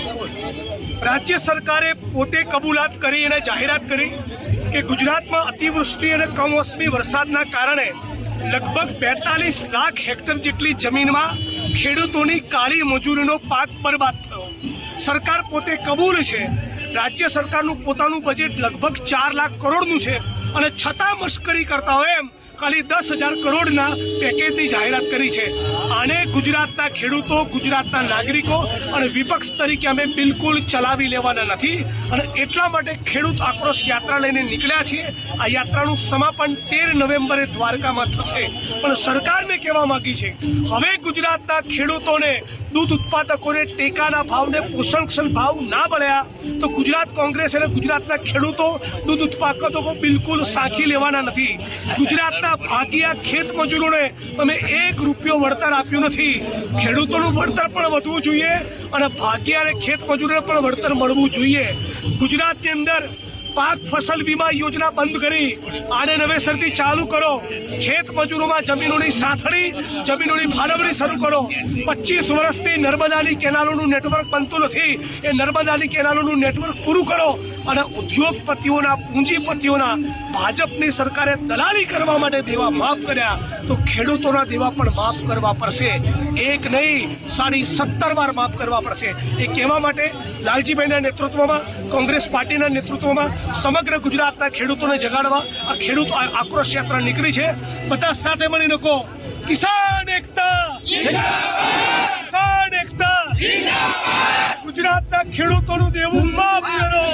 राज्य सरकारे पोते कबूलात करी અને જાહેરાત કરી કે ગુજરાતમાં અતિવૃષ્ટિ અને કમોસમી વરસાદના કારણે લગભગ 42 લાખ હેક્ટર જેટલી જમીનમાં ખેડૂતોની કાળી મજૂરીનો પાક બરબાદ થયો। સરકાર પોતે કબૂલ છે, રાજ્ય સરકારનું પોતાનું બજેટ લગભગ 4 લાખ કરોડનું છે અને છતાં મશ્કરી કરતા હોય એમ ખાલી 10,000 કરોડના પેકેજની જાહેરાત કરી છે। આને ગુજરાતના ખેડૂતો, ગુજરાતના નાગરિકો અને વિપક્ષ તરીકે અમે બિલકુલ ચલાવી લેવાના નથી અને એટલા માટે ખેડૂત આક્રોશ યાત્રા લઈને નીકળ્યા છીએ। આ યાત્રાનું સમાપન 13 નવેમ્બરે દ્વારકામાં થશે, પણ સરકારને કહેવા માંગી છે હવે ગુજરાતના ખેડૂતોને, દૂધ ઉત્પાદકોને ટેકાના ભાવને પોષણક્ષમ ભાવ ના મળ્યા તો ગુજરાત કોંગ્રેસ અને ગુજરાતના ખેડૂતો, દૂધ ઉત્પાદકો બિલકુલ સાંખી લેવાના નથી। ગુજરાતના ભાગિયા ખેત મજૂરોને તમે 1 રૂપિયો વળતર આપ્યું નથી। ખેડૂતોનું વળતર પણ વધવું જોઈએ અને ભાગિયા અને ખેત મજૂરોને પણ વળતર મળવું જોઈએ। ગુજરાતની અંદર પાક ફસલ વીમા યોજના બંધ કરી આને નવેસરથી ચાલુ કરો। ખેત મજૂરોમાં જમીનોની સાથળી, જમીનોની ફાળવણી શરૂ કરો। 25 વર્ષથી નર્મદાની કેનાલોનું નેટવર્ક બનતું નથી, એ નર્મદાની કેનાલોનું નેટવર્ક પૂરું કરો અને ઉદ્યોગપતિઓના, પૂંજીપતિઓના ભાજપની સરકારે દલાલી કરવા માટે દેવા માફ કર્યા તો ખેડૂતોના દેવા પણ માફ કરવા પડશે। એક નહીં, 17.5 વાર માફ કરવા પડશે। એ કહેવા માટે લાલજીભાઈના નેતૃત્વમાં, કોંગ્રેસ પાર્ટીના નેતૃત્વમાં સમગ્ર ગુજરાતના ખેડૂતોને જગાડવા આ ખેડૂત આક્રોશ યાત્રા નીકળી છે। બધા સાથે મળીને કહો, કિસાન એકતા જિંદાબાદ, કિસાન એકતા જિંદાબાદ। ગુજરાતના ખેડૂતોનું દેવું માફ કરો।